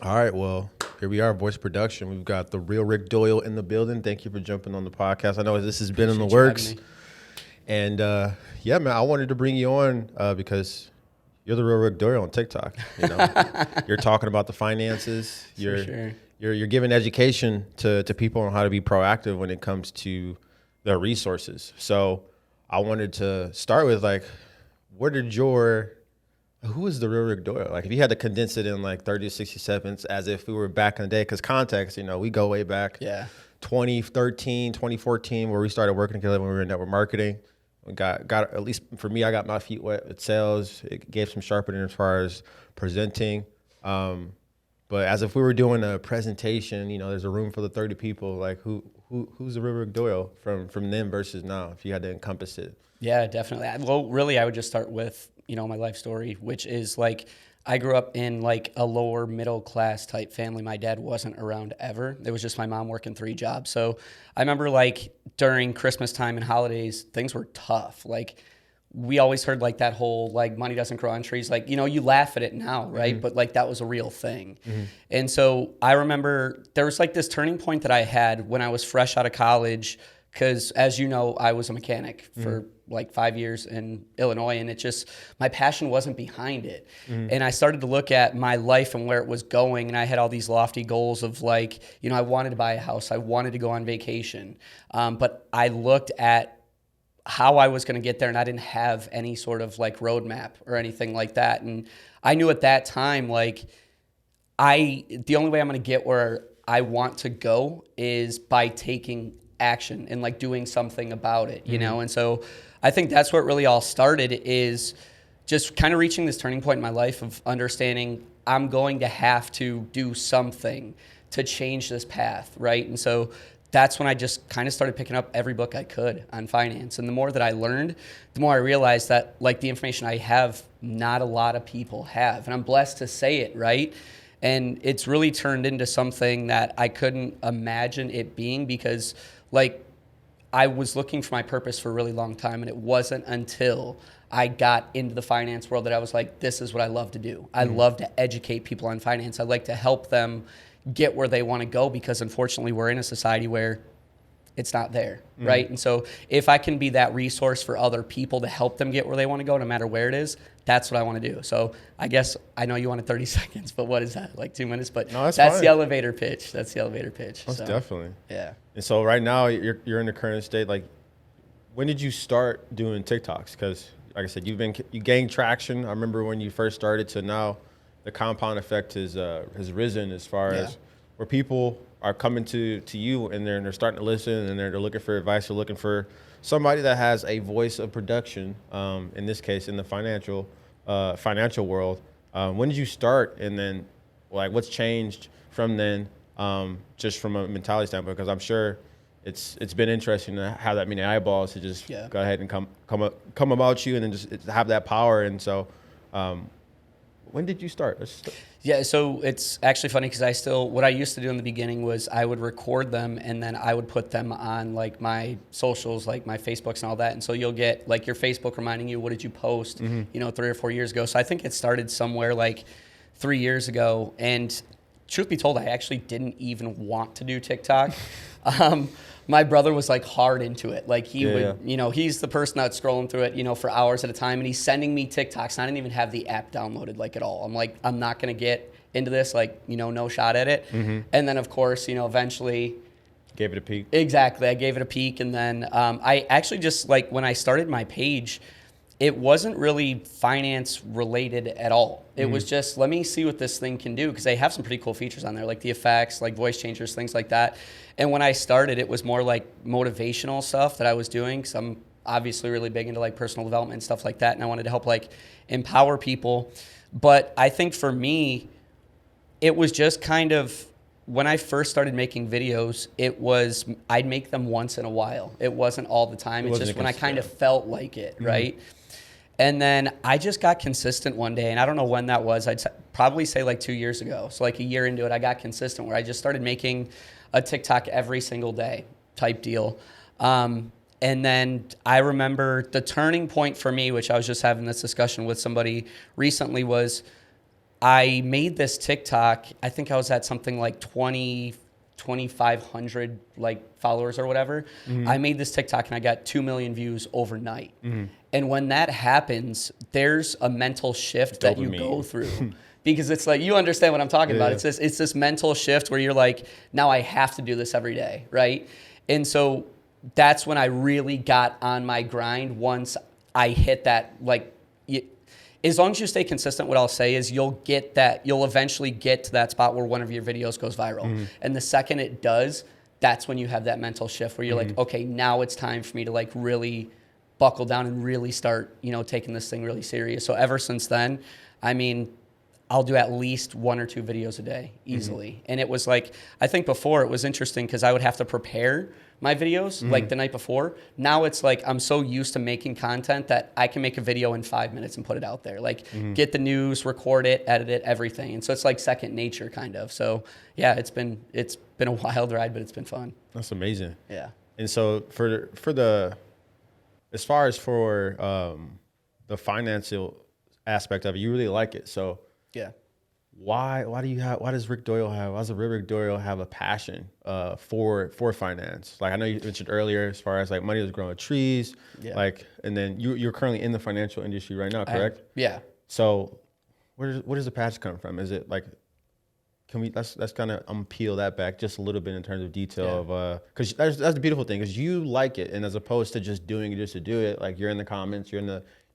All right, well, here we are, voice production. We've got the real Rick Doyle in the building. Thank you for jumping on the podcast. I know this has been in the works. And yeah, man, I wanted to bring you on because you're the real Rick Doyle on TikTok. You know, you're talking about the finances. You're giving education to people on how to be proactive when it comes to their resources. So I wanted to start with who is the real Rick Doyle? Like, if you had to condense it in like 30 to 60 seconds, as if we were back in the day, because context, you know, we go way back. Yeah. 2013, 2014, where we started working together when we were in network marketing. We got at least for me, I got my feet wet with sales. It gave some sharpening as far as presenting. But as if we were doing a presentation, you know, there's a room for the 30 people. Like, who's the real Rick Doyle from then versus now, if you had to encompass it? Yeah, definitely. Well, really, I would just start with, you know, my life story, which is like, I grew up in like a lower middle class type family. My dad wasn't around ever. It was just my mom working 3 jobs. So I remember like during Christmas time and holidays, things were tough. Like, we always heard like that whole like money doesn't grow on trees. Like, you know, you laugh at it now, right? Mm-hmm. But like that was a real thing. Mm-hmm. And so I remember there was like this turning point that I had when I was fresh out of college, because as you know, I was a mechanic for like 5 years in Illinois, and it just, my passion wasn't behind it. And I started to look at my life and where it was going, and I had all these lofty goals of like, you know, I wanted to buy a house, I wanted to go on vacation, but I looked at how I was going to get there, and I didn't have any sort of like roadmap or anything like that. And I knew at that time, like, the only way I'm going to get where I want to go is by taking action and like doing something about it, you know? And so I think that's what really all started, is just kind of reaching this turning point in my life of understanding I'm going to have to do something to change this path, right? And so that's when I just kind of started picking up every book I could on finance. And the more that I learned, the more I realized that like the information I have, not a lot of people have. And I'm blessed to say it, right? And it's really turned into something that I couldn't imagine it being, because like I was looking for my purpose for a really long time, and it wasn't until I got into the finance world that I was like, this is what I love to do. I love to educate people on finance. I like to help them get where they want to go, because unfortunately we're in a society where it's not there, right? And so if I can be that resource for other people to help them get where they want to go, no matter where it is, that's what I want to do. So I guess I know you wanted 30 seconds, but what is that, like 2 minutes? But no, that's the elevator pitch. That's the elevator pitch. Most definitely. Yeah. And so right now you're in the current state. Like, when did you start doing TikToks? Because like I said, you gained traction. I remember when you first started to now, the compound effect has risen as far as where people are coming to you, and they're starting to listen, and they're looking for advice. They're looking for somebody that has a voice of production. In this case, in the financial world. When did you start, and then like what's changed from then, just from a mentality standpoint? Because I'm sure it's been interesting to have that many eyeballs to just go ahead and come about you, and then just have that power. And so, when did you start? Yeah, so it's actually funny, because what I used to do in the beginning was I would record them, and then I would put them on like my socials, like my Facebooks and all that. And so you'll get like your Facebook reminding you, what did you post, you know, 3 or 4 years ago. So I think it started somewhere like 3 years ago. And truth be told, I actually didn't even want to do TikTok. My brother was like hard into it. Like he would, you know, he's the person that's scrolling through it, you know, for hours at a time, and he's sending me TikToks, and I didn't even have the app downloaded like at all. I'm like, I'm not going to get into this, like, you know, no shot at it. And then of course, you know, eventually gave it a peek. Exactly. I gave it a peek. And then I actually just like, when I started my page, it wasn't really finance related at all. It was just, let me see what this thing can do, because they have some pretty cool features on there, like the effects, like voice changers, things like that. And when I started, it was more like motivational stuff that I was doing, because I'm obviously really big into like personal development and stuff like that, and I wanted to help like empower people. But I think for me, it was just kind of, when I first started making videos, I'd make them once in a while. It wasn't all the time. It's just when I kind of felt like it, right? And then I just got consistent one day, and I don't know when that was. I'd probably say like 2 years ago. So like a year into it, I got consistent, where I just started making a TikTok every single day type deal. And then I remember the turning point for me, which I was just having this discussion with somebody recently, was I made this TikTok. I think I was at something like 2,500 like followers or whatever. I made this TikTok and I got 2 million views overnight. And when that happens, there's a mental shift that you go through. Because it's like, you understand what I'm talking about. It's this mental shift where you're like, now I have to do this every day, right? And so that's when I really got on my grind once I hit that, like, as long as you stay consistent, what I'll say is you'll eventually get to that spot where one of your videos goes viral. And the second it does, that's when you have that mental shift where you're like, okay, now it's time for me to like really buckle down and really start, taking this thing really serious. So ever since then, I mean, I'll do at least 1 or 2 videos a day easily. And it was like, I think before it was interesting because I would have to prepare my videos like the night before. Now it's like I'm so used to making content that I can make a video in 5 minutes and put it out there. Like get the news, record it, edit it, everything. And so it's like second nature kind of. So yeah, it's been a wild ride, but it's been fun. That's amazing. Yeah. And so as far as for the financial aspect of it, you really like it. So yeah. Why does Rick Doyle have a passion for finance? Like I know you mentioned earlier, as far as like money was growing trees, like, and then you're currently in the financial industry right now, correct? Yeah. So where does the passion come from? Is it like, let's kind of peel that back just a little bit in terms of detail of because that's the beautiful thing, is you like it, and as opposed to just doing it just to do it, like you're in the comments, you're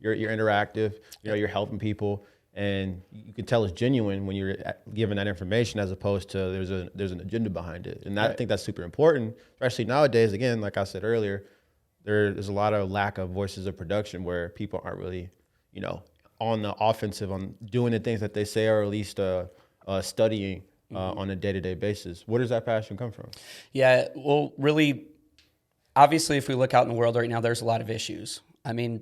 interactive, you're helping people. And you can tell it's genuine when you're given that information, as opposed to there's an agenda behind it. And I think that's super important, especially nowadays. Again, like I said earlier, there's a lot of lack of voices of production where people aren't really, on the offensive on doing the things that they say, or at least studying on a day-to-day basis. Where does that passion come from? Yeah, well, really, obviously, if we look out in the world right now, there's a lot of issues. I mean,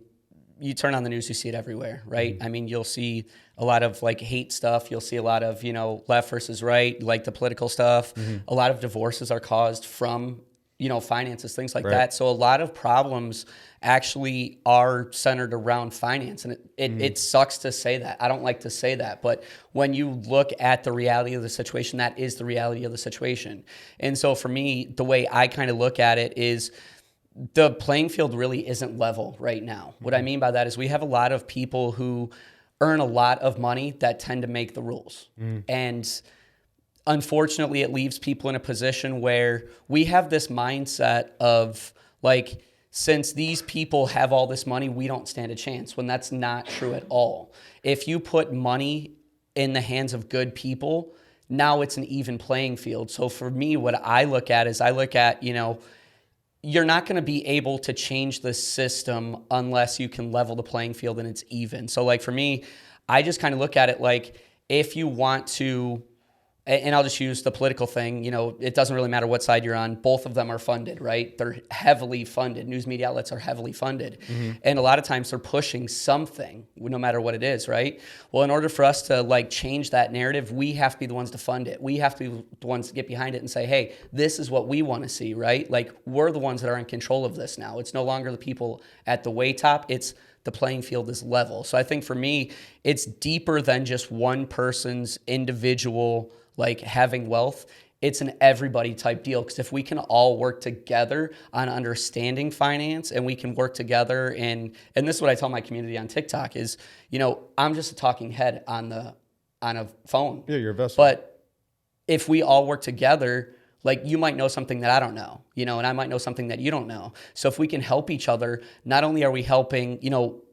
you turn on the news, you see it everywhere, right? I mean, you'll see a lot of like hate stuff. You'll see a lot of, left versus right, like the political stuff. A lot of divorces are caused from, finances, things like that. So a lot of problems actually are centered around finance. And it sucks to say that. I don't like to say that. But when you look at the reality of the situation, that is the reality of the situation. And so for me, the way I kind of look at it is, the playing field really isn't level right now. What I mean by that is we have a lot of people who earn a lot of money that tend to make the rules. And unfortunately, it leaves people in a position where we have this mindset of like, since these people have all this money, we don't stand a chance, when that's not true at all. If you put money in the hands of good people, now it's an even playing field. So for me, what I look at is you're not going to be able to change the system unless you can level the playing field and it's even. So like for me, I just kind of look at it like, if you want to, and I'll just use the political thing, it doesn't really matter what side you're on. Both of them are funded, right? They're heavily funded. News media outlets are heavily funded. And a lot of times they're pushing something, no matter what it is, right? Well, in order for us to like change that narrative, we have to be the ones to fund it. We have to be the ones to get behind it and say, hey, this is what we want to see, right? Like, we're the ones that are in control of this now. It's no longer the people at the way top. It's the playing field is level. So I think for me, it's deeper than just one person's individual like having wealth. It's an everybody type deal, because if we can all work together on understanding finance, and we can work together and this is what I tell my community on TikTok is, I'm just a talking head on a phone. Yeah, you're a vessel. But if we all work together, like, you might know something that I don't know, and I might know something that you don't know. So if we can help each other, not only are we helping,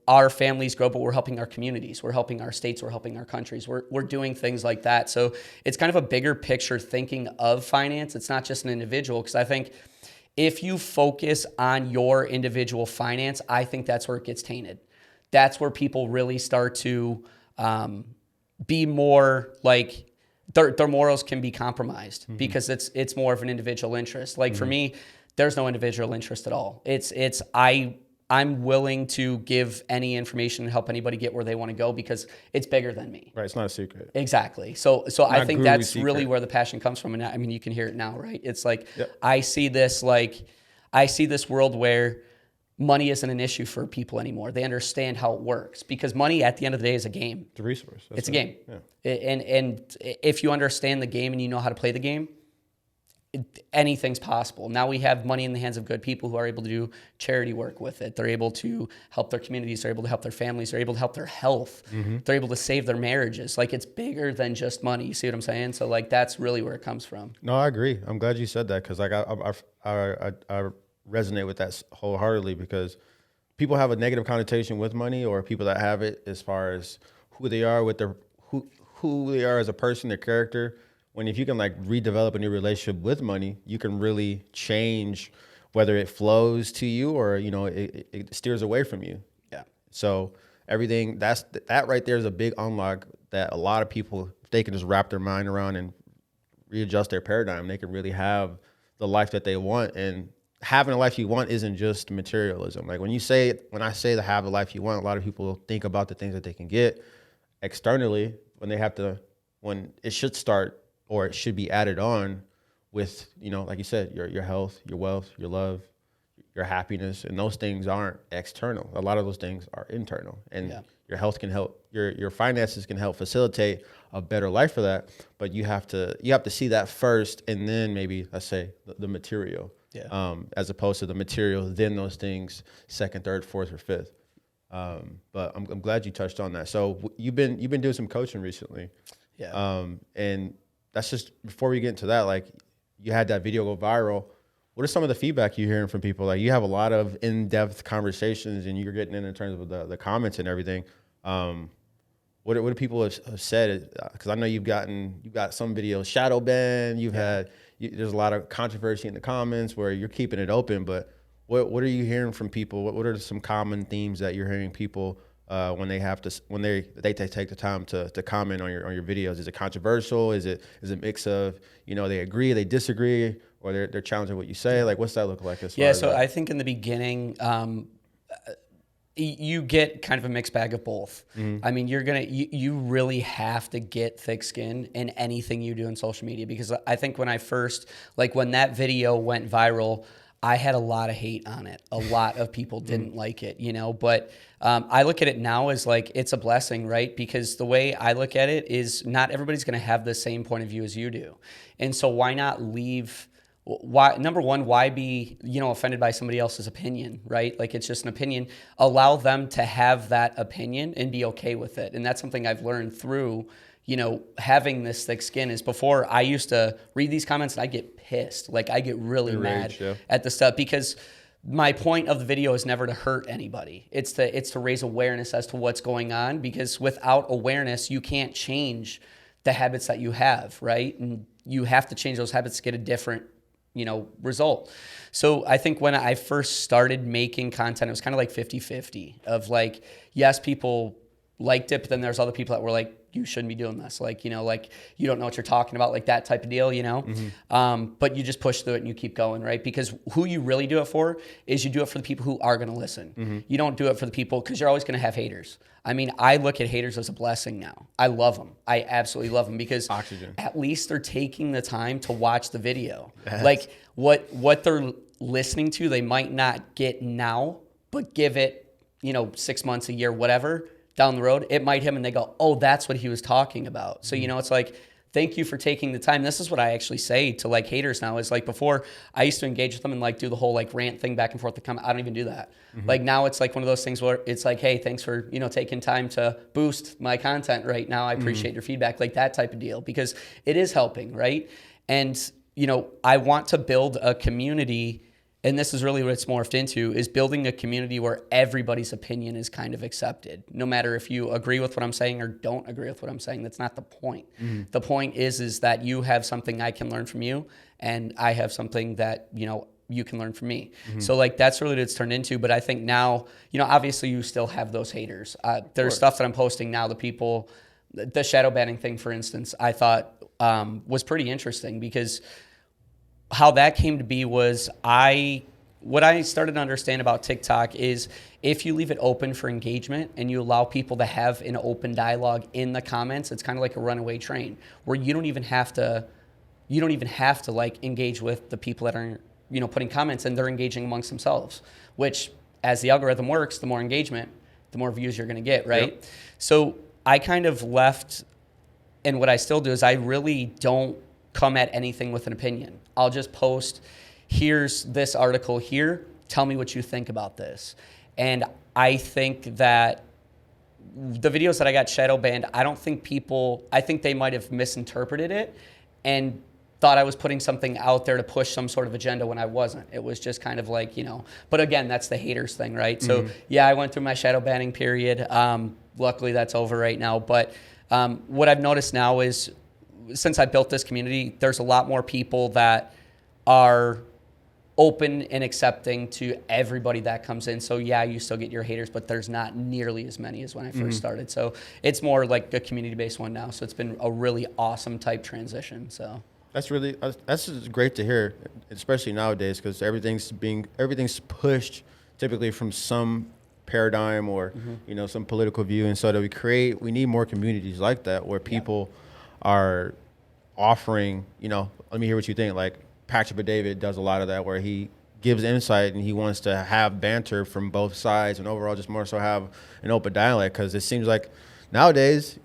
our families grow, but we're helping our communities, we're helping our states, we're helping our countries. We're doing things like that. So it's kind of a bigger picture thinking of finance. It's not just an individual, because I think if you focus on your individual finance, I think that's where it gets tainted. That's where people really start to be more like, their morals can be compromised because it's more of an individual interest. Like for me, there's no individual interest at all. I'm willing to give any information and help anybody get where they want to go, because it's bigger than me. Right, it's not a secret. Exactly. So I think that's really where the passion comes from. And I mean, you can hear it now, right? It's like, I see this world where money isn't an issue for people anymore. They understand how it works because money at the end of the day is a game. It's a resource. It's a game. Yeah. And if you understand the game and you know how to play the game, anything's possible. Now we have money in the hands of good people who are able to do charity work with it. They're able to help their communities. They're able to help their families. They're able to help their health. They're able to save their marriages. Like, it's bigger than just money. You see what I'm saying? So, like, that's really where it comes from. No, I agree. I'm glad you said that because, like, I resonate with that wholeheartedly because people have a negative connotation with money, or people that have it as far as who they are with their who they are as a person, their character. When if you can like redevelop a new relationship with money, you can really change whether it flows to you or, you know, it steers away from you. Yeah. So everything that right there is a big unlock that a lot of people, if they can just wrap their mind around and readjust their paradigm, they can really have the life that they want. And having a life you want isn't just materialism. Like when I say to have the life you want, a lot of people think about the things that they can get externally when it should start, or it should be added on with, you know, like you said, your health, your wealth, your love, your happiness, and those things aren't external. A lot of those things are internal, and your health can help, your finances can help facilitate a better life for that. But you have to see that first, and then maybe let's say the material, as opposed to the material, then those things second, third, fourth, or fifth. But I'm glad you touched on that. So you've been doing some coaching recently, and that's just before we get into that, like you had that video go viral. What are some of the feedback you're hearing from people? Like you have a lot of in-depth conversations and you're getting in terms of the comments and everything. What do people have said? Because I know you've got some videos shadow banned. There's a lot of controversy in the comments where you're keeping it open. But what are you hearing from people? What are some common themes that you're hearing people when they take the time to comment on your videos? Is it controversial? Is it a mix of, you know, they agree, they disagree, or they're challenging what you say? Like, what's that look like? I think in the beginning, you get kind of a mixed bag of both. I mean, you really have to get thick skin in anything you do in social media, because I think when when that video went viral, I had a lot of hate on it. A lot of people didn't like it, you know, but I look at it now as like, it's a blessing, right? Because the way I look at it is not everybody's going to have the same point of view as you do. And so why not number one, why be, you know, offended by somebody else's opinion, right? Like, it's just an opinion. Allow them to have that opinion and be okay with it. And that's something I've learned through, you know, having this thick skin. Is before I used to read these comments and I get pissed. Like, I get really mad at the stuff, because my point of the video is never to hurt anybody. It's to raise awareness as to what's going on, because without awareness, you can't change the habits that you have, right? And you have to change those habits to get a different, you know, result. So I think when I first started making content, it was kind of like 50-50 of like, yes, people liked it, but then there's other people that were like, you shouldn't be doing this. Like, you know, like, you don't know what you're talking about, like that type of deal, you know? But you just push through it and you keep going, right? Because who you really do it for is you do it for the people who are going to listen. You don't do it for the people, because you're always going to have haters. I mean, I look at haters as a blessing now. I love them. I absolutely love them, because at least they're taking the time to watch the video. Like what they're listening to, they might not get now, but give it, you know, 6 months, a year, whatever, down the road, it might hit them and they go, oh, that's what he was talking about. So, you know, it's like, thank you for taking the time. This is what I actually say to like haters now, is like, before I used to engage with them and like do the whole like rant thing back and forth to come. I don't even do that. Like now it's like one of those things where it's like, hey, thanks for, you know, taking time to boost my content right now. I appreciate your feedback, like that type of deal, because it is helping, right? And, you know, I want to build a community. And this is really what it's morphed into, is building a community where everybody's opinion is kind of accepted. No matter if you agree with what I'm saying or don't agree with what I'm saying, that's not the point. The point is that you have something I can learn from you, and I have something that, you know, you can learn from me. So like, that's really what it's turned into. But I think now, you know, obviously you still have those haters. There's stuff that I'm posting now, the shadow banning thing, for instance, I thought was pretty interesting, because how that came to be was what I started to understand about TikTok is, if you leave it open for engagement and you allow people to have an open dialogue in the comments, it's kind of like a runaway train, where you don't even have to like engage with the people that are, you know, putting comments, and they're engaging amongst themselves, which as the algorithm works, the more engagement, the more views you're going to get, right? Yep. So I kind of left, and what I still do is I really don't come at anything with an opinion. I'll just post, here's this article here, tell me what you think about this. And I think that the videos that I got shadow banned, I think they might have misinterpreted it and thought I was putting something out there to push some sort of agenda when I wasn't. It was just kind of like, but again, that's the haters thing, right? So yeah, I went through my shadow banning period. Luckily that's over right now. But what I've noticed now is since I built this community, there's a lot more people that are open and accepting to everybody that comes in. So yeah, you still get your haters, but there's not nearly as many as when I first started. So it's more like a community-based one now. So it's been a really awesome type transition. So that's just great to hear, especially nowadays, because everything's pushed typically from some paradigm or some political view, and so that we need more communities like that where people are offering. Let me hear what you think. Like betdavid does a lot of that, where he gives insight and he wants to have banter from both sides and overall just more so have an open dialogue, because it seems like nowadays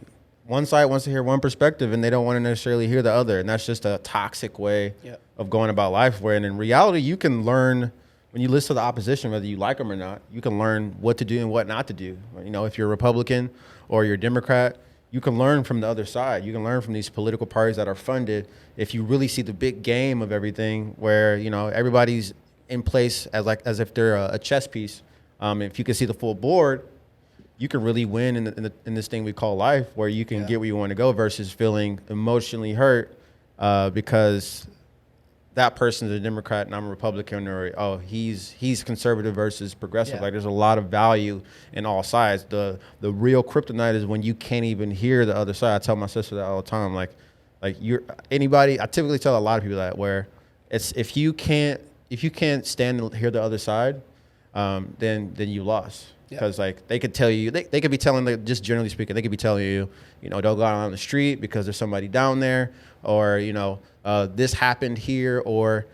one side wants to hear one perspective and they don't want to necessarily hear the other, and that's just a toxic way of going about life, where in reality you can learn when you listen to the opposition, whether you like them or not. You can learn what to do and what not to do. If you're a Republican or you're a Democrat, you can learn from the other side. You can learn from these political parties that are funded. If you really see the big game of everything, where everybody's in place as if they're a chess piece. If you can see the full board, you can really win in this thing we call life, where you can get where you want to go versus feeling emotionally hurt because that person's a Democrat and I'm a Republican, or he's conservative versus progressive. Like there's a lot of value in all sides. The real kryptonite is when you can't even hear the other side. I tell my sister that all the time. Like I typically tell a lot of people that, where it's if you can't stand and hear the other side, then you lost. Because like they could tell you, they could be telling, just generally speaking, they could be telling you, don't go out on the street because there's somebody down there, or this happened here, or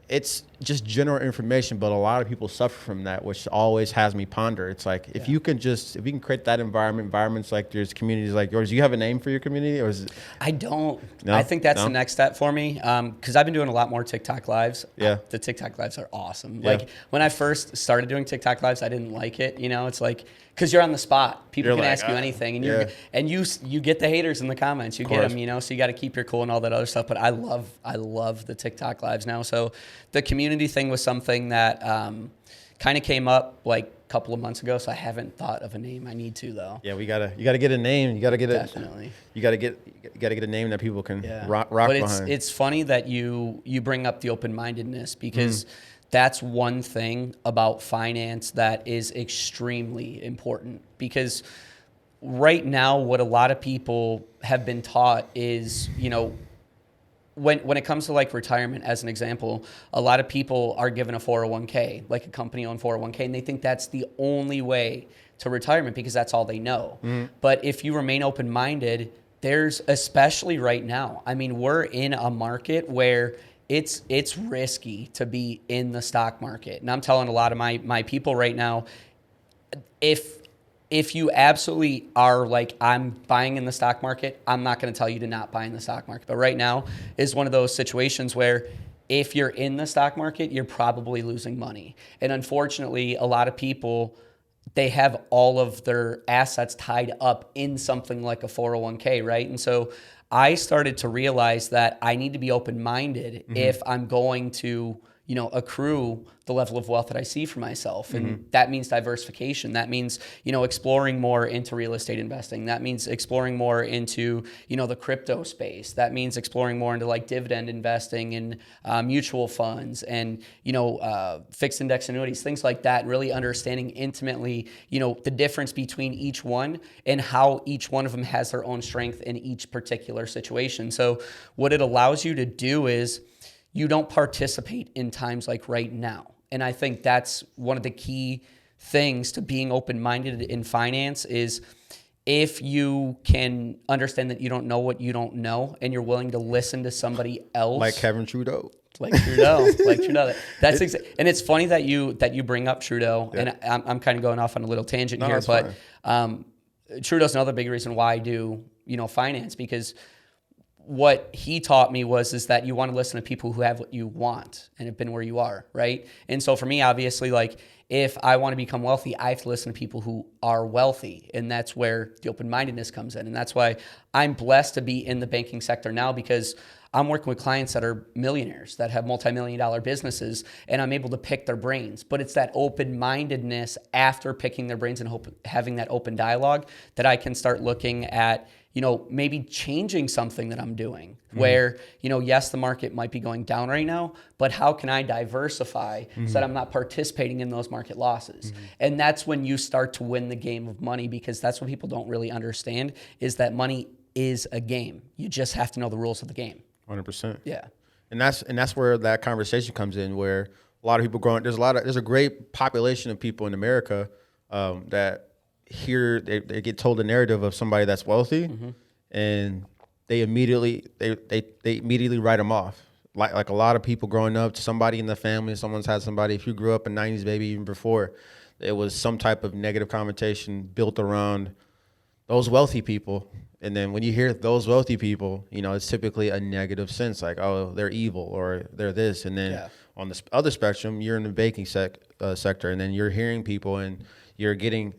it's just general information. But a lot of people suffer from that, which always has me ponder. It's like if you can create that environments like there's communities like yours. Do you have a name for your community, or is it? I don't. No? I think that's the next step for me, because I've been doing a lot more TikTok lives. The TikTok lives are awesome. Like when I first started doing TikTok lives, I didn't like it. It's like, because you're on the spot, people can ask you anything, and you get the haters in the comments. You get them, so you got to keep your cool and all that other stuff. But I love the TikTok lives now. So the community thing was something that kind of came up like a couple of months ago. So I haven't thought of a name. I need to though. Yeah, you gotta get a name. You gotta get definitely. You gotta get a name that people can rock but behind. It's funny that you bring up the open-mindedness, because that's one thing about finance that is extremely important. Because right now, what a lot of people have been taught is, when it comes to like retirement, as an example, a lot of people are given a 401k, like a company-owned 401k, and they think that's the only way to retirement because that's all they know. But if you remain open-minded, there's, especially right now, I mean, we're in a market where it's risky to be in the stock market. And I'm telling a lot of my people right now, if you absolutely are like, I'm buying in the stock market, I'm not going to tell you to not buy in the stock market. But right now is one of those situations where if you're in the stock market, you're probably losing money. And unfortunately, a lot of people, they have all of their assets tied up in something like a 401k, right? And so I started to realize that I need to be open-minded if I'm going to, accrue the level of wealth that I see for myself. And that means diversification. That means, exploring more into real estate investing. That means exploring more into, the crypto space. That means exploring more into like dividend investing and mutual funds and, fixed index annuities, things like that. Really understanding intimately, the difference between each one and how each one of them has their own strength in each particular situation. So what it allows you to do is you don't participate in times like right now. And I think that's one of the key things to being open-minded in finance is if you can understand that you don't know what you don't know and you're willing to listen to somebody else. Like Kevin Trudeau. Like Trudeau, like Trudeau. That's and it's funny that you bring up Trudeau, and I'm kind of going off on a little tangent here, but Trudeau's another big reason why I do, finance, because what he taught me is that you want to listen to people who have what you want and have been where you are, right? And so for me, obviously, like if I want to become wealthy, I have to listen to people who are wealthy, and that's where the open-mindedness comes in. And that's why I'm blessed to be in the banking sector now, because I'm working with clients that are millionaires, that have multi-million-dollar businesses, and I'm able to pick their brains. But it's that open-mindedness after picking their brains and having that open dialogue that I can start looking at, maybe changing something that I'm doing where, yes, the market might be going down right now, but how can I diversify so that I'm not participating in those market losses? And that's when you start to win the game of money, because that's what people don't really understand, is that money is a game. You just have to know the rules of the game. 100%. Yeah. And that's where that conversation comes in, where a lot of people there's a great population of people in America that hear, they get told a narrative of somebody that's wealthy, and they immediately write them off. Like a lot of people growing up, somebody in the family, someone's had somebody, if you grew up in 90s, maybe even before, it was some type of negative connotation built around those wealthy people. And then when you hear those wealthy people, it's typically a negative sense, like, oh, they're evil or they're this. And then on the other spectrum, you're in the banking sector, and then you're hearing people and you're getting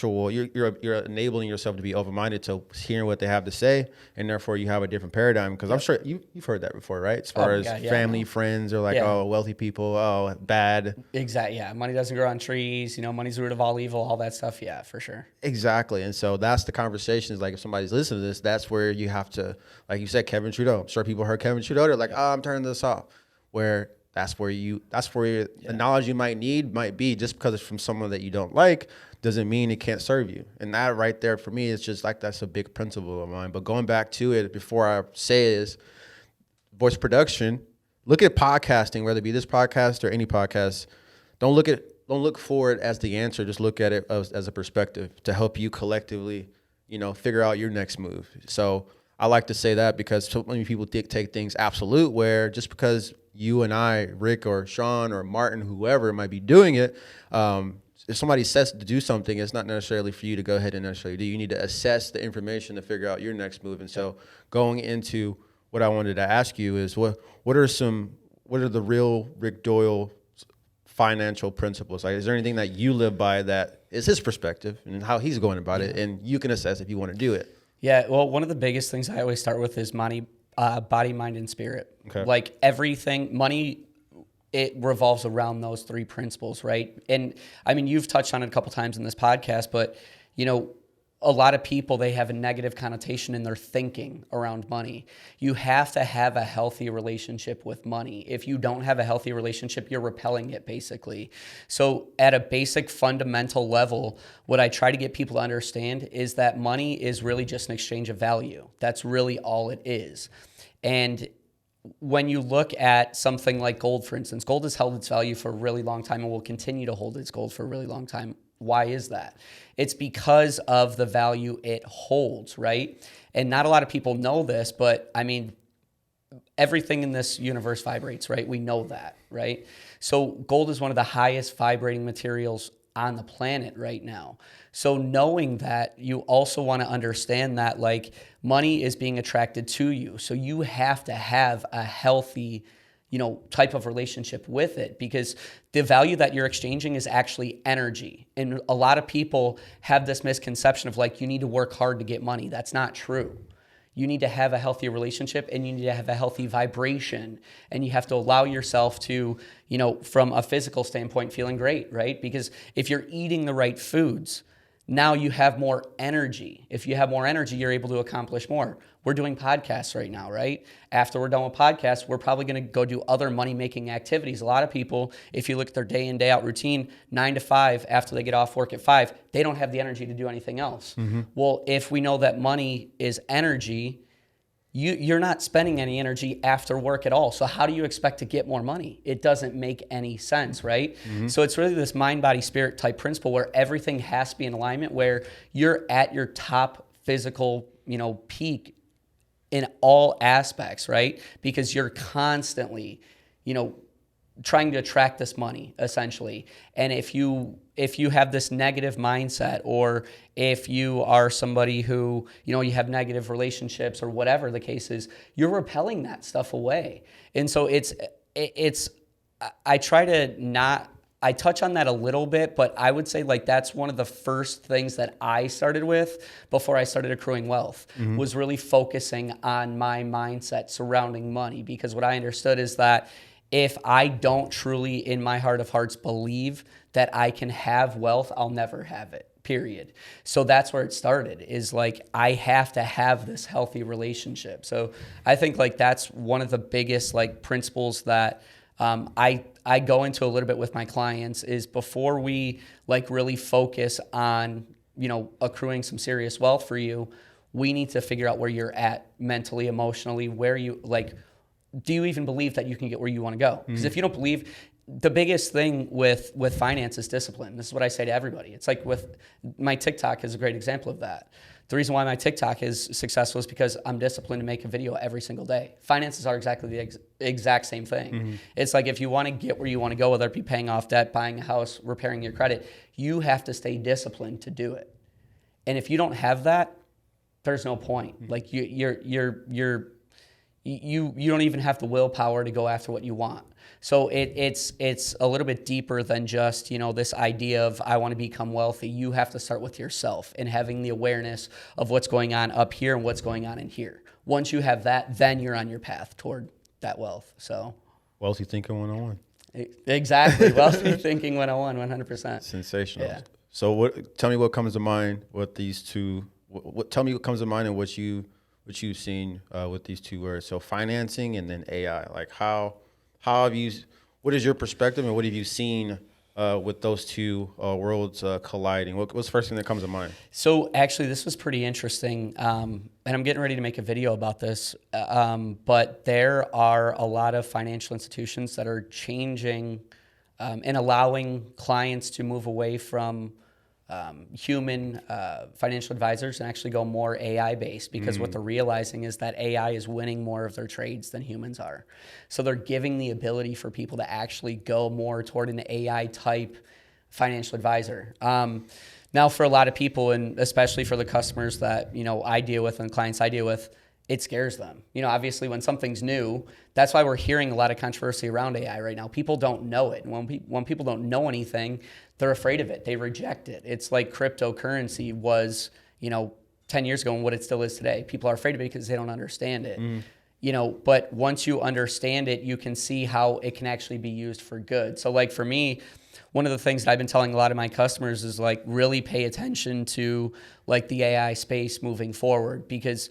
you're enabling yourself to be open-minded to hearing what they have to say, and therefore you have a different paradigm. Because I'm sure you've heard that before, right? As far as family, friends are like, oh, wealthy people, oh, bad. Exactly, yeah. Money doesn't grow on trees, money's the root of all evil, all that stuff, yeah, for sure. Exactly, and so that's the conversation. Is like, if somebody's listening to this, that's where you have to, like you said, Kevin Trudeau. I'm sure people heard Kevin Trudeau, they're like, oh, I'm turning this off. That's where the knowledge you might need might be. Just because it's from someone that you don't like doesn't mean it can't serve you. And that right there for me is just like, that's a big principle of mine. But going back to it, before I say is voice production, look at podcasting, whether it be this podcast or any podcast. Don't look for it as the answer. Just look at it as a perspective to help you collectively, figure out your next move. So I like to say that, because so many people take things absolute, where just because you and I, Rick or Sean or Martin, whoever might be doing it, if somebody says to do something, it's not necessarily for you to go ahead and necessarily do. You need to assess the information to figure out your next move. And so going into what I wanted to ask you is, what are the real Rick Doyle financial principles? Like, is there anything that you live by that is his perspective and how he's going about it, and you can assess if you want to do it? Yeah, well, one of the biggest things I always start with is money, body, mind, and spirit. Okay. Like everything, money, it revolves around those three principles, right? And I mean, you've touched on it a couple times in this podcast, but a lot of people, they have a negative connotation in their thinking around money. You have to have a healthy relationship with money. If you don't have a healthy relationship, you're repelling it, basically. So at a basic fundamental level, what I try to get people to understand is that money is really just an exchange of value. That's really all it is. And when you look at something like gold, for instance, gold has held its value for a really long time and will continue to hold its gold for a really long time. Why is that? It's because of the value it holds, right? And not a lot of people know this, but I mean, everything in this universe vibrates, right? We know that, right? So gold is one of the highest vibrating materials on the planet right now. So knowing that, you also want to understand that like money is being attracted to you. So you have to have a healthy, type of relationship with it, because the value that you're exchanging is actually energy. And a lot of people have this misconception of like, you need to work hard to get money. That's not true. You need to have a healthy relationship, and you need to have a healthy vibration, and you have to allow yourself to, from a physical standpoint, feeling great, right? Because if you're eating the right foods, now you have more energy. If you have more energy, you're able to accomplish more. We're doing podcasts right now, right? After we're done with podcasts, we're probably going to go do other money-making activities. A lot of people, if you look at their day in, day out routine, 9 to 5, after they get off work at 5, they don't have the energy to do anything else. Mm-hmm. Well, if we know that money is energy, you're not spending any energy after work at all. So how do you expect to get more money? It doesn't make any sense, right? Mm-hmm. So it's really this mind, body, spirit type principle where everything has to be in alignment, where you're at your top physical, peak in all aspects, right? Because you're constantly trying to attract this money essentially. And if you have this negative mindset, or if you are somebody who, you have negative relationships or whatever the case is, you're repelling that stuff away. And so I try to not, I touch on that a little bit, but I would say like that's one of the first things that I started with before I started accruing wealth, was really focusing on my mindset surrounding money. Because what I understood is that if I don't truly in my heart of hearts believe that I can have wealth, I'll never have it, period. So that's where it started, is like I have to have this healthy relationship. So I think like that's one of the biggest like principles that I go into a little bit with my clients, is before we like really focus on, accruing some serious wealth for you, we need to figure out where you're at mentally, emotionally, where you like, do you even believe that you can get where you want to go? Because if you don't believe, the biggest thing with finance is discipline. This is what I say to everybody. It's like with my TikTok is a great example of that. The reason why my TikTok is successful is because I'm disciplined to make a video every single day. Finances are exactly the exact same thing. It's like if you want to get where you want to go, whether it be paying off debt, buying a house, repairing your credit, you have to stay disciplined to do it. And if you don't have that, there's no point. Like you don't even have the willpower to go after what you want. So it's a little bit deeper than just, this idea of I want to become wealthy. You have to start with yourself and having the awareness of what's going on up here and what's going on in here. Once you have that, then you're on your path toward that wealth. So Wealthy Thinking 101. Exactly. Wealthy Thinking 101, 100%. Sensational. Yeah. So tell me what comes to mind with these two. Tell me what comes to mind and what you've seen with these two words. So financing and then AI. Like how have you? What is your perspective and what have you seen with those two worlds colliding? What's the first thing that comes to mind? So actually, this was pretty interesting, and I'm getting ready to make a video about this. But there are a lot of financial institutions that are changing and allowing clients to move away from human financial advisors and actually go more AI based, because what they're realizing is that AI is winning more of their trades than humans are. So they're giving the ability for people to actually go more toward an AI type financial advisor. Now for a lot of people, and especially for the customers that, I deal with and clients I deal with, it scares them. Obviously when something's new, that's why we're hearing a lot of controversy around AI right now. People don't know it. And when people don't know anything, they're afraid of it. They reject it. It's like cryptocurrency was, 10 years ago and what it still is today. People are afraid of it because they don't understand it. But once you understand it, you can see how it can actually be used for good. So like for me, one of the things that I've been telling a lot of my customers is like really pay attention to like the AI space moving forward, because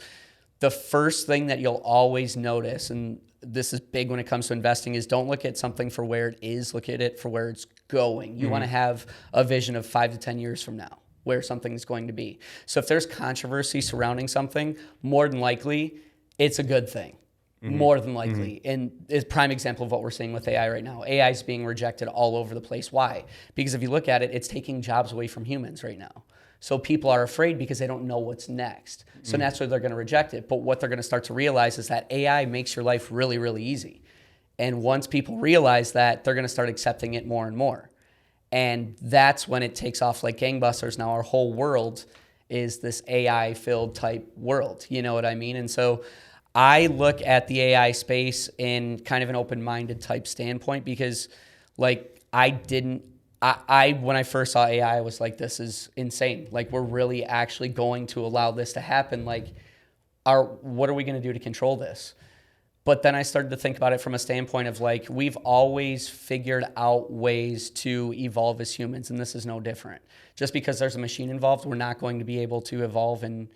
the first thing that you'll always notice, and this is big when it comes to investing, is don't look at something for where it is, look at it for where it's going. You want to have a vision of 5 to 10 years from now, where something is going to be. So if there's controversy surrounding something, more than likely, it's a good thing. More than likely. And it's a prime example of what we're seeing with AI right now. AI is being rejected all over the place. Why? Because if you look at it, it's taking jobs away from humans right now. So people are afraid because they don't know what's next. So naturally they're going to reject it. But what they're going to start to realize is that AI makes your life really, really easy. And once people realize that, they're going to start accepting it more and more. And that's when it takes off like gangbusters. Now our whole world is this AI-filled type world. You know what I mean? And so I look at the AI space in kind of an open-minded type standpoint, because like when I first saw AI, I was like, this is insane. Like we're really actually going to allow this to happen. Like what are we going to do to control this? But then I started to think about it from a standpoint of like, we've always figured out ways to evolve as humans, and this is no different. Just because there's a machine involved, we're not going to be able to evolve and,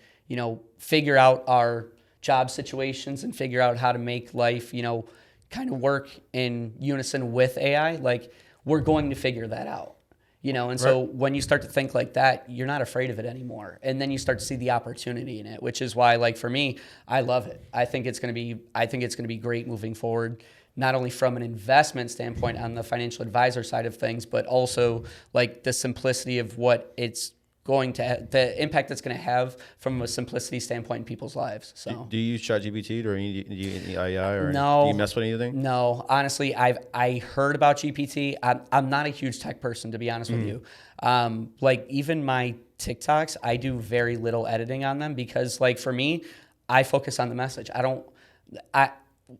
figure out our job situations and figure out how to make life, kind of work in unison with AI. Like we're going to figure that out. And so when you start to think like that, you're not afraid of it anymore. And then you start to see the opportunity in it, which is why, like for me, I love it. I think it's going to be great moving forward, not only from an investment standpoint on the financial advisor side of things, but also like the simplicity of what it's the impact it's going to have from a simplicity standpoint in people's lives. So do you use ChatGPT or any AI or no, do you mess with anything? No, honestly, I heard about GPT. I'm not a huge tech person, to be honest with you. Like even my TikToks, I do very little editing on them because like for me, I focus on the message.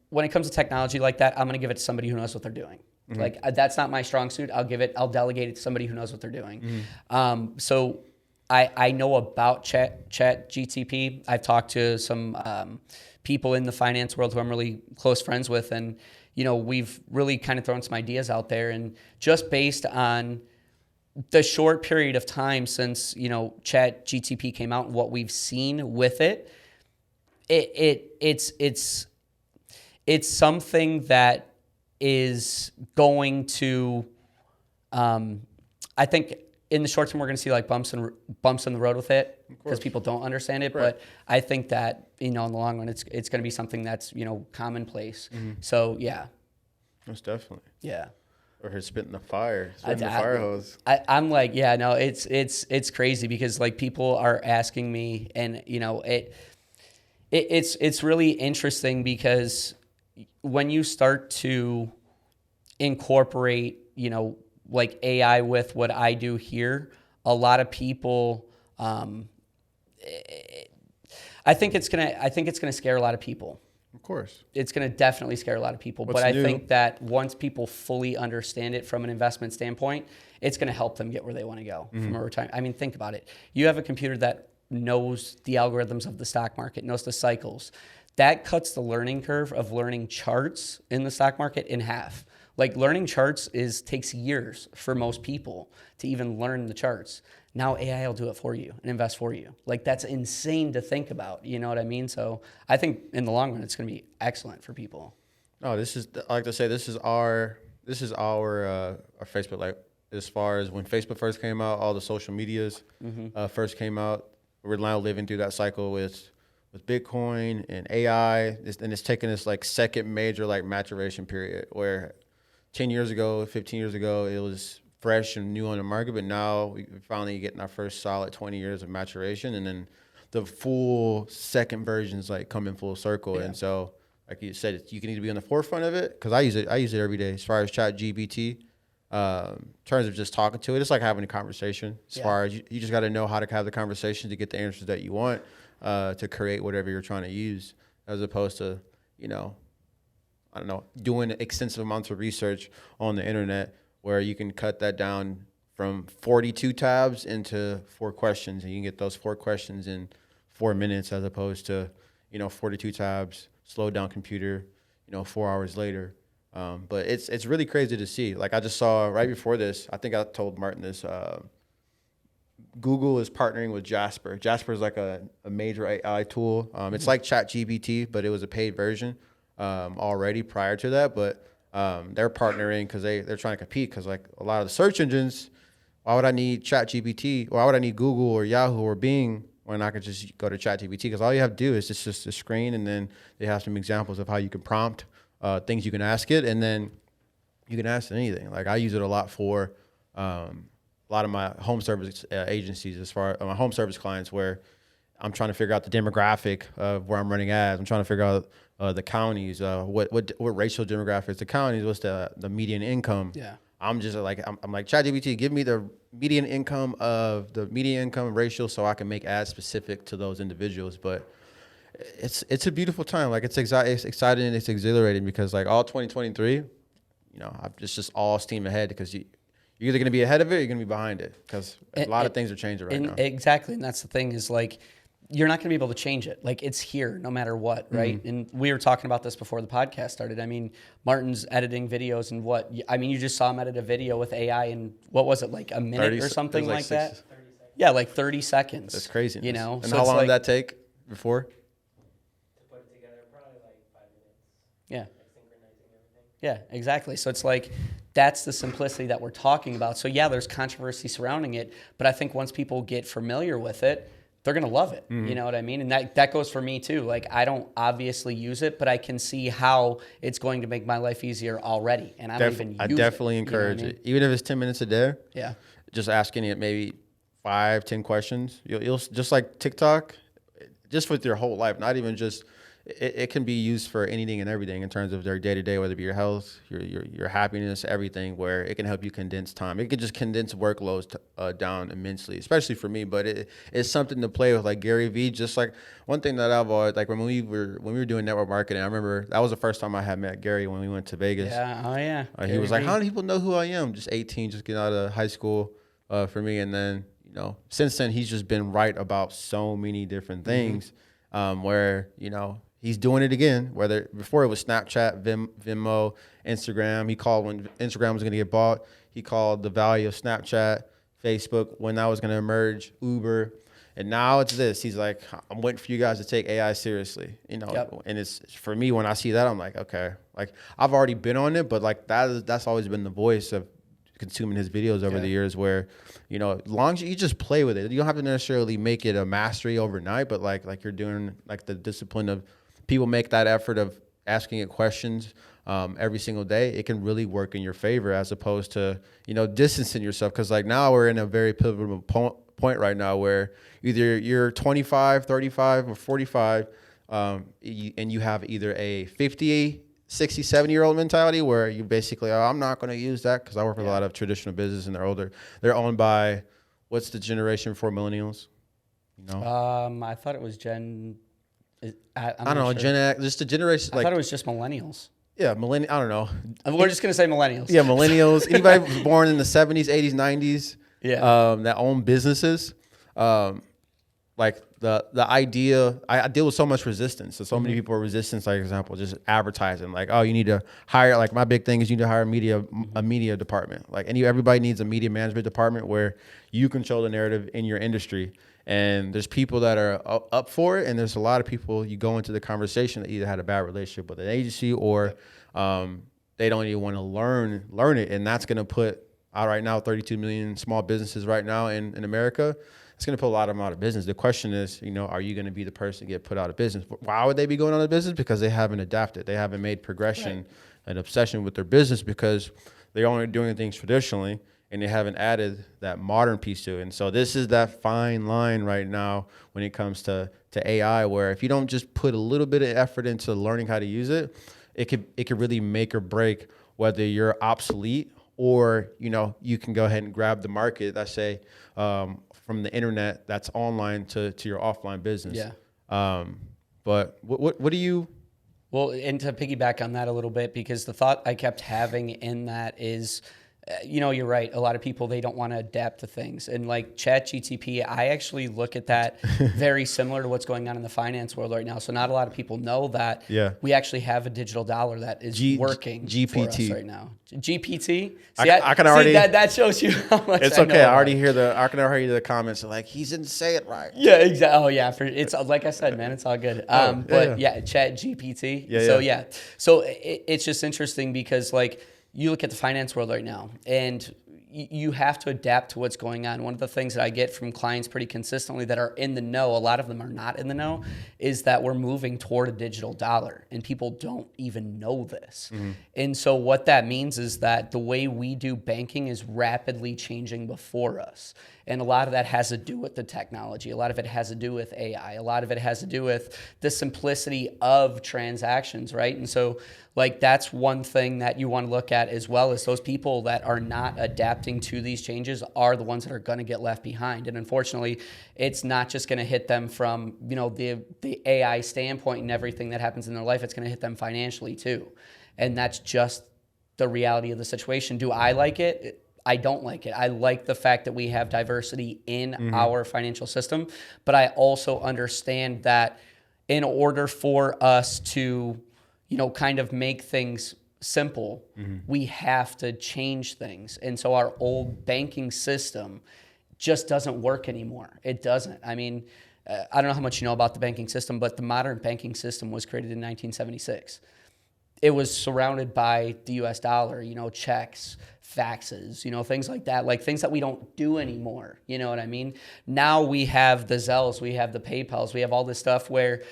When it comes to technology like that, I'm going to give it to somebody who knows what they're doing. Like that's not my strong suit. I'll delegate it to somebody who knows what they're doing. So I know about Chat GTP. I've talked to some people in the finance world who I'm really close friends with, and we've really kind of thrown some ideas out there. And just based on the short period of time since Chat GTP came out and what we've seen with it, it's something that is going to, I think in the short term, we're going to see like bumps in the road with it because people don't understand it. Right. But I think that, in the long run, it's going to be something that's, commonplace. So yeah. Most definitely. Yeah. Or her spitting the fire hose. I'm like, yeah, no, it's crazy because like people are asking me and, it's really interesting because when you start to incorporate, like AI with what I do here, a lot of people, I think it's gonna scare a lot of people. Of course, it's gonna definitely scare a lot of people. But I think that once people fully understand it from an investment standpoint, it's gonna help them get where they want to go from a retirement. I mean, think about it. You have a computer that knows the algorithms of the stock market, knows the cycles. That cuts the learning curve of learning charts in the stock market in half. Like learning charts takes years for most people to even learn the charts. Now AI will do it for you and invest for you. Like that's insane to think about. You know what I mean? So I think in the long run, it's going to be excellent for people. Oh, I like to say, this is our Facebook. Like as far as when Facebook first came out, all the social medias first came out. We're now living through that cycle with Bitcoin and AI, and it's taken this like second major like maturation period where 10 years ago, 15 years ago, it was fresh and new on the market, but now we're finally getting our first solid 20 years of maturation, and then the full second versions like come in full circle. Yeah. And so, like you said, you can need to be on the forefront of it because I use it every day. As far as Chat GPT, in terms of just talking to it, it's like having a conversation. As far as you just got to know how to have the conversation to get the answers that you want to create whatever you're trying to use, as opposed to I don't know, doing extensive amounts of research on the internet where you can cut that down from 42 tabs into 4 questions, and you can get those 4 questions in 4 minutes, as opposed to 42 tabs, slow down computer 4 hours later. But it's really crazy to see. Like I just saw right before this, I think I told Martin this, Google is partnering with Jasper. Jasper is like a major AI tool. It's like ChatGPT, but it was a paid version already prior to that. But they're partnering because they're trying to compete, because like a lot of the search engines, why would I need ChatGPT? Why would I need Google or Yahoo or Bing when I could just go to ChatGPT? Because all you have to do is just a screen, and then they have some examples of how you can prompt things you can ask it, and then you can ask it anything. Like I use it a lot for a lot of my home service agencies, as far as my home service clients, where I'm trying to figure out the demographic of where I'm running ads. I'm trying to figure out the counties, what racial demographics, the counties, what's the median income. Yeah. I'm just like, I'm like, ChatGPT, give me the median income ratio so I can make ads specific to those individuals. But it's a beautiful time. Like it's exciting and it's exhilarating, because like all 2023, it's just all steam ahead, because you're either going to be ahead of it or you're going to be behind it, because a lot of things are changing right now. Exactly. And that's the thing, is like, you're not going to be able to change it. Like it's here no matter what, right? Mm-hmm. And we were talking about this before the podcast started. I mean, Martin's editing videos and you just saw him edit a video with AI in, what was it, like a minute or something like that? 30 seconds. Yeah, like 30 seconds. That's crazy. And so how long did that take before? To put it together, probably like 5 minutes. Yeah. Like synchronizing everything. Yeah, exactly. So it's like, that's the simplicity that we're talking about. So yeah, there's controversy surrounding it, but I think once people get familiar with it, they're going to love it. Mm-hmm. You know what I mean? And that goes for me too. Like I don't obviously use it, but I can see how it's going to make my life easier already. And I definitely encourage it. Even if it's 10 minutes a day. Yeah. Just asking it maybe 5, 10 questions. You'll just like TikTok, just with your whole life, not even just. It can be used for anything and everything in terms of their day to day, whether it be your health, your happiness, everything. Where it can help you condense time. It can just condense workloads down immensely, especially for me. But it's something to play with, like Gary Vee. Just like one thing that I've always like when we were doing network marketing. I remember that was the first time I had met Gary when we went to Vegas. Yeah. Oh yeah. He was like, "How do people know who I am?" Just 18, just getting out of high school for me, and then since then he's just been right about so many different things. Where he's doing it again, whether before it was Snapchat, Venmo, Instagram. He called when Instagram was going to get bought. He called the value of Snapchat, Facebook, when that was going to emerge, Uber. And now it's this. He's like, I'm waiting for you guys to take AI seriously. Yep. And it's for me, when I see that, I'm like, okay, like I've already been on it, but like that's always been the voice of consuming his videos over the years where, as long as you just play with it, you don't have to necessarily make it a mastery overnight, but like you're doing like the discipline of people make that effort of asking it questions every single day. It can really work in your favor as opposed to, distancing yourself. Cause like now we're in a very pivotal point right now where either you're 25, 35 or 45 and you have either a 50, 60, 70-year-old mentality where you basically, I'm not going to use that because I work with a lot of traditional business and they're older. They're owned by, what's the generation for millennials? I thought it was I don't know, sure. Gen X, just the generation. I thought it was just millennials. Yeah, I don't know. We're just going to say millennials. Yeah, millennials. Anybody who was born in the 70s, 80s, 90s that own businesses. Like the idea, I deal with so much resistance. So many people are resistant, like example, just advertising. Like, oh, you need to hire, like my big thing is you need to hire a media department. Like everybody needs a media management department where you control the narrative in your industry. And there's people that are up for it. And there's a lot of people you go into the conversation that either had a bad relationship with an agency or they don't even want to learn it. And that's going to put out right now 32 million small businesses right now in America. It's going to put a lot of them out of business. The question is, are you going to be the person to get put out of business? Why would they be going out of business? Because they haven't adapted. They haven't made progression an obsession with their business because they're only doing things traditionally and they haven't added that modern piece to it. And so this is that fine line right now when it comes to AI, where if you don't just put a little bit of effort into learning how to use it, it could really make or break whether you're obsolete or, you can go ahead and grab the market, let's say, from the internet that's online to your offline business. Yeah. But what do you? Well, and to piggyback on that a little bit, because the thought I kept having in that is, you're right. A lot of people, they don't want to adapt to things. And like ChatGPT, I actually look at that very similar to what's going on in the finance world right now. So not a lot of people know that we actually have a digital dollar that is working for us right now. GPT. See, I can already. That shows you how much. It's okay. I already hear I can already hear the comments like he didn't say it right. Yeah, exactly. Oh yeah, it's like I said, man, it's all good. But ChatGPT. So it's just interesting because like. You look at the finance world right now, and you have to adapt to what's going on. One of the things that I get from clients pretty consistently that are in the know, a lot of them are not in the know, is that we're moving toward a digital dollar, and people don't even know this. And so what that means is that the way we do banking is rapidly changing before us. And a lot of that has to do with the technology. A lot of it has to do with AI. A lot of it has to do with the simplicity of transactions, right? And so like that's one thing that you want to look at as well, is those people that are not adapting to these changes are the ones that are going to get left behind. And unfortunately, it's not just going to hit them from, the AI standpoint and everything that happens in their life. It's going to hit them financially too. And that's just the reality of the situation. Do I like it? I don't like it. I like the fact that we have diversity in our financial system, but I also understand that in order for us to, kind of make things simple, we have to change things. And so our old banking system just doesn't work anymore. It doesn't. I mean, I don't know how much you know about the banking system, but the modern banking system was created in 1976. It was surrounded by the US dollar, checks, faxes, things like that, like things that we don't do anymore. You know what I mean? Now we have the Zells, we have the PayPals, we have all this stuff where,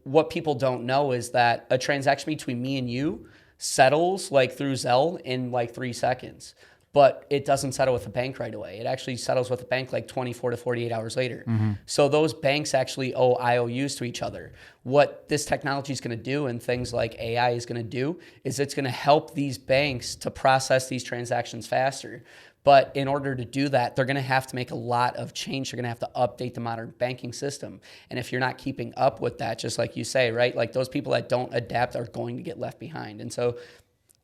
what people don't know is that a transaction between me and you settles like through Zelle in like 3 seconds. but it doesn't settle with the bank right away. It actually settles with the bank like 24 to 48 hours later. So those banks actually owe IOUs to each other. What this technology is going to do, and things like AI is going to do, is it's going to help these banks to process these transactions faster. But in order to do that, they're going to have to make a lot of change. They're going to have to update the modern banking system. And if you're not keeping up with that, just like you say, right, like those people that don't adapt are going to get left behind. And so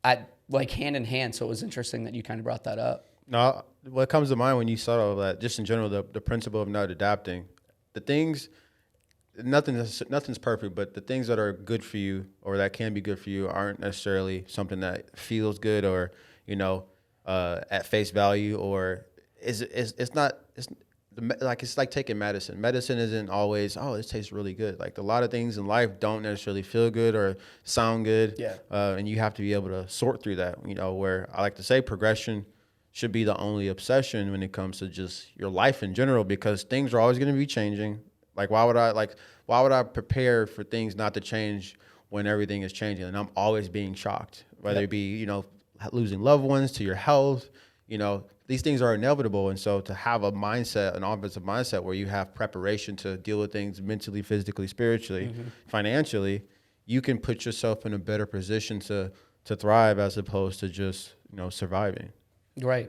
I like hand in hand. So it was interesting that you kind of brought that up. No, what comes to mind when you saw all that, just in general, the principle of not adapting, the things, nothing's perfect, but the things that are good for you or that can be good for you aren't necessarily something that feels good or, you know, at face value, or it's like taking medicine. Medicine isn't always, oh, this tastes really good. Like a lot of things in life don't necessarily feel good or sound good. Yeah. And you have to be able to sort through that, you know, where I like to say progression should be the only obsession when it comes to just your life in general, because things are always going to be changing. Like, why would I prepare for things not to change when everything is changing? And I'm always being shocked, whether it be, you know, losing loved ones, to your health, you know, these things are inevitable. And so to have a mindset, an offensive mindset where you have preparation to deal with things mentally, physically, spiritually, financially, you can put yourself in a better position to thrive as opposed to just, you know, surviving. Right.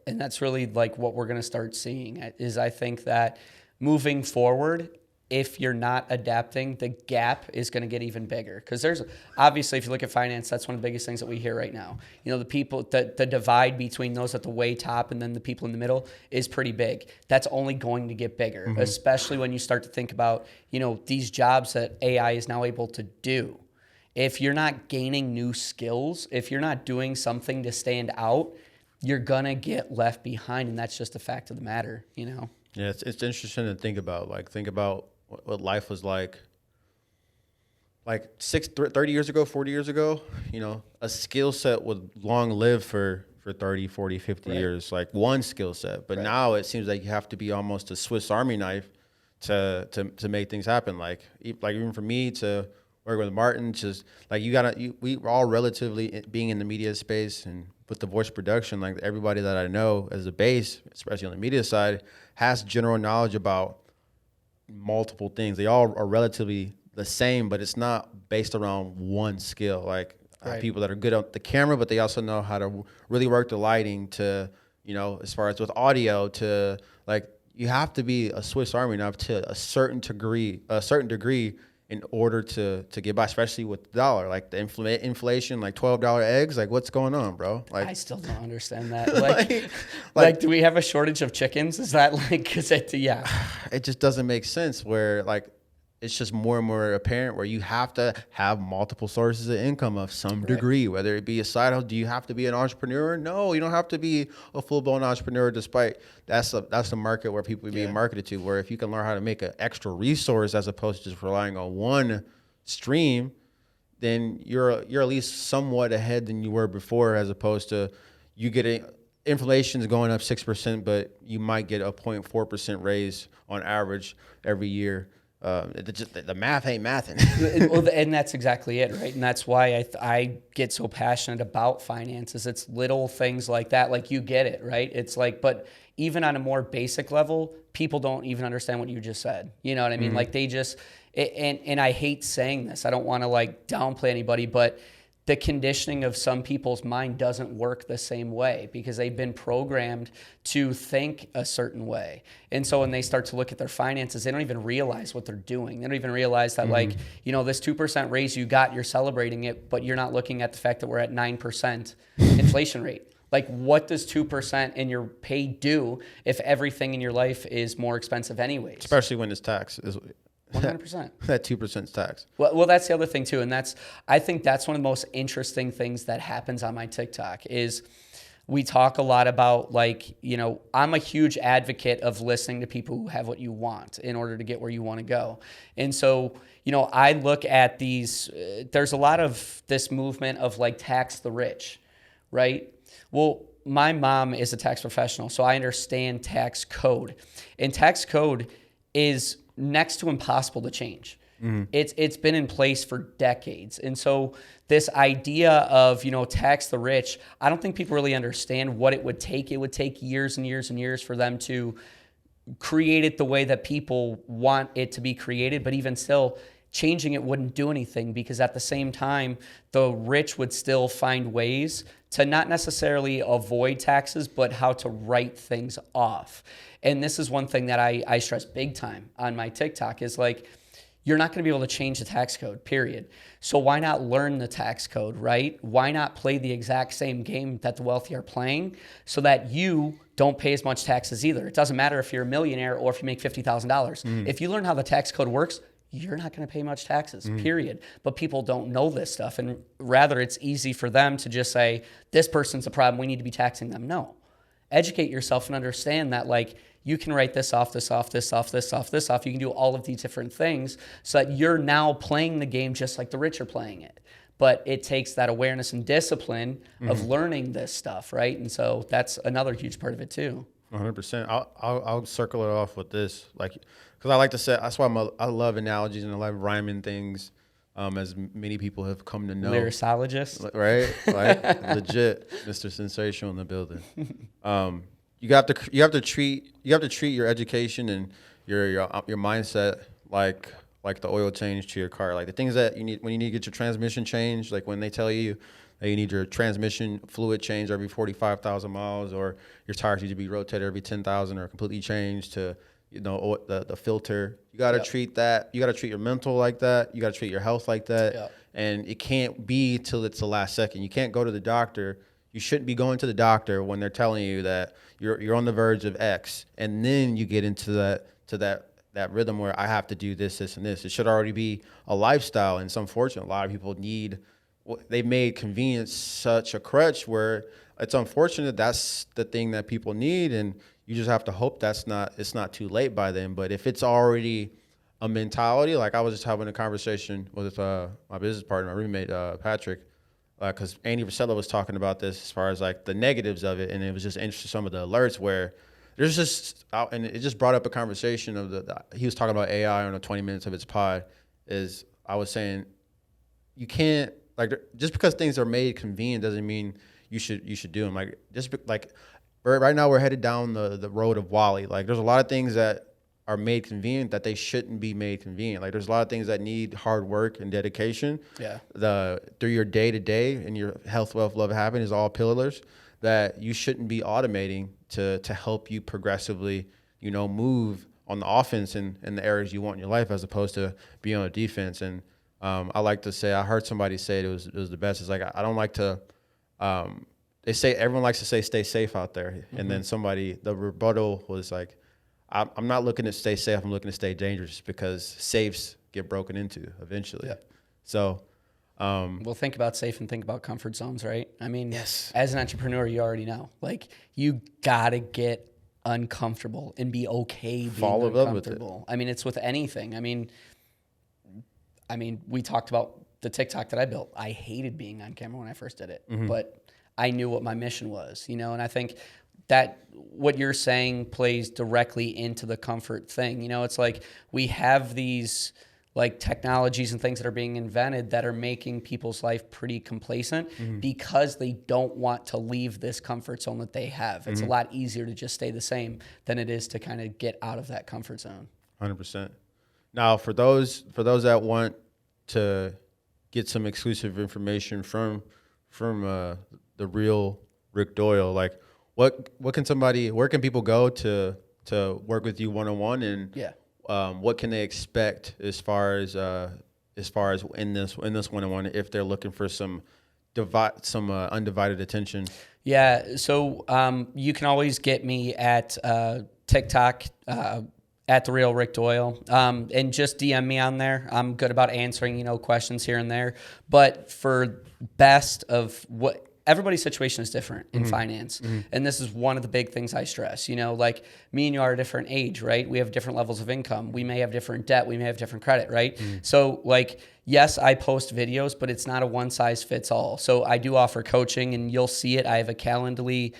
And that's really like what we're going to start seeing is, I think that moving forward, if you're not adapting, the gap is going to get even bigger. Because there's obviously, if you look at finance, that's one of the biggest things that we hear right now. You know, the people, the divide between those at the way top and then the people in the middle is pretty big. That's only going to get bigger, especially when you start to think about, you know, these jobs that AI is now able to do. If you're not gaining new skills, if you're not doing something to stand out, you're going to get left behind. And that's just a fact of the matter, you know? Yeah, it's interesting to think about. Like, think about what life was like 30 years ago, 40 years ago. You know, a skill set would long live for 30, 40, 50 years, like one skill set. But now it seems like you have to be almost a Swiss Army knife to make things happen. Like even for me to work with Martin, just like we're all relatively being in the media space and with the voice production, like everybody that I know as a base, especially on the media side, has general knowledge about multiple things. They all are relatively the same, but it's not based around one skill. Like people that are good on the camera, but they also know how to really work the lighting to, you know, as far as with audio to, like, you have to be a Swiss Army knife to a certain degree in order to get by, especially with the dollar, like the inflation, like $12 eggs. Like, what's going on, bro? Like, I still don't understand that. Like, do we have a shortage of chickens? Is that like, yeah. It just doesn't make sense where, like, it's just more and more apparent where you have to have multiple sources of income of some degree, whether it be a side hustle. Do you have to be an entrepreneur? No, you don't have to be a full-blown entrepreneur, despite that's the market where people are being marketed to, where if you can learn how to make an extra resource as opposed to just relying on one stream, then you're at least somewhat ahead than you were before, as opposed to you getting inflation is going up 6%, but you might get a 0.4% raise on average every year. The math ain't mathing. Well, and that's exactly it, right? And that's why I get so passionate about finances. It's little things like that. Like, you get it, right? It's like, but even on a more basic level, people don't even understand what you just said. You know what I mean? Like, they just, and I hate saying this. I don't want to like downplay anybody, but the conditioning of some people's mind doesn't work the same way because they've been programmed to think a certain way. And so when they start to look at their finances, they don't even realize what they're doing. They don't even realize that, like, you know, this 2% raise you got, you're celebrating it, but you're not looking at the fact that we're at 9% inflation rate. Like, what does 2% in your pay do if everything in your life is more expensive anyways? Especially when it's tax. 100%. That 2% tax. Well, that's the other thing too, and I think that's one of the most interesting things that happens on my TikTok is we talk a lot about, like, you know, I'm a huge advocate of listening to people who have what you want in order to get where you want to go. And so, you know, I look at these, there's a lot of this movement of like tax the rich, right? Well, my mom is a tax professional, so I understand tax code. And tax code is next to impossible to change. It's been in place for decades. And so this idea of, tax the rich, I don't think people really understand what it would take. It would take years and years and years for them to create it the way that people want it to be created. But even still, changing it wouldn't do anything, because at the same time, the rich would still find ways to not necessarily avoid taxes, but how to write things off. And this is one thing that I stress big time on my TikTok is like, you're not going to be able to change the tax code, period. So why not learn the tax code, right? Why not play the exact same game that the wealthy are playing so that you don't pay as much taxes either? It doesn't matter if you're a millionaire or if you make $50,000. If you learn how the tax code works, you're not going to pay much taxes, period. But people don't know this stuff. And rather, it's easy for them to just say, this person's a problem, we need to be taxing them. No. Educate yourself and understand that, like, you can write this off, this off, this off, this off, this off. You can do all of these different things so that you're now playing the game just like the rich are playing it. But it takes that awareness and discipline of learning this stuff, right? And so that's another huge part of it too. 100%. I'll circle it off with this, like, because I like to say, that's why I love analogies and I love rhyming things, as many people have come to know. Lyricologist, right? Like legit, Mr. Sensational in the building. You have to treat your education and your mindset like the oil change to your car. Like the things that you need when you need to get your transmission changed, like when they tell you that you need your transmission fluid changed every 45,000 miles, or your tires need to be rotated every 10,000 or completely changed to, the filter. You got to treat that. You got to treat your mental like that. You got to treat your health like that. Yep. And it can't be till it's the last second. You can't go to the doctor. You shouldn't be going to the doctor when they're telling you that you're on the verge of X, and then you get into that rhythm where I have to do this, this, and this. It should already be a lifestyle, and it's unfortunate. A lot of people they've made convenience such a crutch where it's unfortunate that's the thing that people need, and you just have to hope it's not too late by then. But if it's already a mentality, like I was just having a conversation with my business partner, my roommate, Patrick, because Andy Rosella was talking about this as far as like the negatives of it, and it was just interesting, some of the alerts where there's just, and it just brought up a conversation of he was talking about AI on the 20 minutes of his pod. Is I was saying, you can't, like, just because things are made convenient doesn't mean you should do them. Like, right now we're headed down the road of Wall-E. Like, there's a lot of things that are made convenient that they shouldn't be made convenient. Like, there's a lot of things that need hard work and dedication. Yeah. Through your day to day and your health, wealth, love, happiness, all pillars that you shouldn't be automating to help you progressively, move on the offense in the areas you want in your life, as opposed to being on the defense. And I like to say, I heard somebody say it was the best. It's like, I don't like to, they say, everyone likes to say, stay safe out there. Mm-hmm. And then the rebuttal was like, I'm not looking to stay safe. I'm looking to stay dangerous, because safes get broken into eventually. Yeah. So, well, think about safe and think about comfort zones, right? I mean, yes. As an entrepreneur, you already know, like, you gotta get uncomfortable and be okay being uncomfortable. I mean, it's with anything. I mean, we talked about the TikTok that I built. I hated being on camera when I first did it, but I knew what my mission was, and I think that what you're saying plays directly into the comfort thing. It's like we have these like technologies and things that are being invented that are making people's life pretty complacent because they don't want to leave this comfort zone that they have. It's a lot easier to just stay the same than it is to kind of get out of that comfort zone. 100%. Now, for those that want to get some exclusive information from the real Rick Doyle, like, where can people go to work with you one-on-one, and what can they expect as far as in this one-on-one, if they're looking for some undivided attention? Yeah, so you can always get me at TikTok at the real Rick Doyle, and just DM me on there. I'm good about answering questions here and there, but for best of what. Everybody's situation is different in finance. And this is one of the big things I stress. Like, me and you are a different age, right? We have different levels of income. We may have different debt. We may have different credit, right? So, like, yes, I post videos, but it's not a one size fits all. So I do offer coaching, and you'll see it. I have a Calendly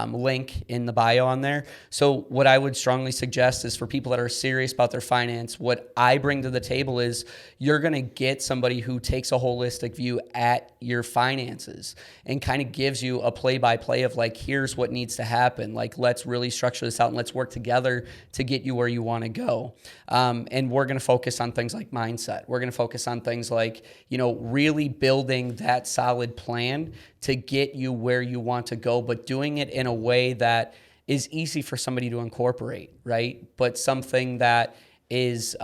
link in the bio on there. So what I would strongly suggest is for people that are serious about their finance, what I bring to the table is you're going to get somebody who takes a holistic view at your finances and kind of gives you a play-by-play of like, here's what needs to happen. Like, let's really structure this out and let's work together to get you where you want to go. And we're going to focus on things like mindset. We're going to focus on things like, really building that solid plan to get you where you want to go, but doing it in a way that is easy for somebody to incorporate, right? But something that is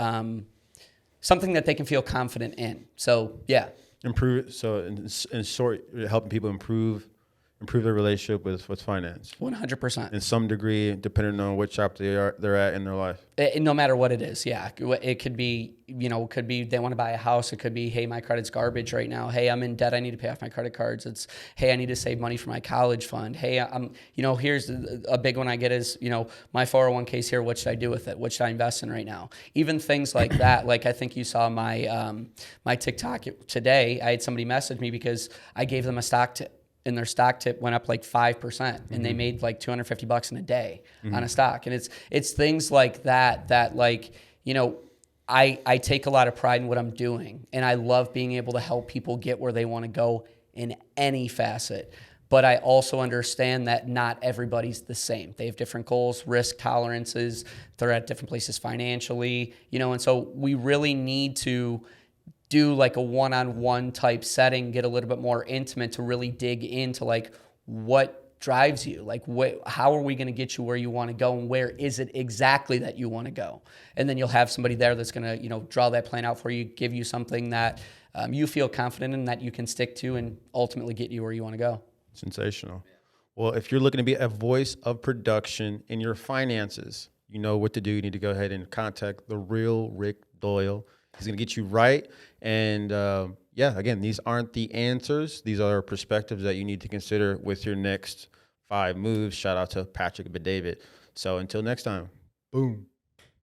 something that they can feel confident in. So, yeah. Improve. So in short, helping people improve their relationship with finance 100%. in some degree, depending on what chapter they're at in their life. No matter what it is, yeah. It could be, they want to buy a house. It could be, hey, my credit's garbage right now. Hey, I'm in debt. I need to pay off my credit cards. It's, hey, I need to save money for my college fund. Hey, here's a big one I get is, my 401k's here. What should I do with it? What should I invest in right now? Even things like that. Like I think you saw my my TikTok today. I had somebody message me because I gave them a stock tip. And their stock tip went up like 5%, and they made like $250 in a day on a stock. And it's things like that like, I take a lot of pride in what I'm doing, and I love being able to help people get where they want to go in any facet. But I also understand that not everybody's the same. They have different goals, risk tolerances. They're at different places financially, and so we really need to do like a one-on-one type setting, get a little bit more intimate to really dig into like what drives you, like how are we going to get you where you want to go, and where is it exactly that you want to go? And then you'll have somebody there that's going to, draw that plan out for you, give you something that you feel confident in, that you can stick to, and ultimately get you where you want to go. Sensational. Well, if you're looking to be a voice of production in your finances, you know what to do. You need to go ahead and contact the real Rick Doyle. He's going to get you right. And again, these aren't the answers. These are perspectives that you need to consider with your next 5 moves. Shout out to Patrick betdavid. So until next time, boom.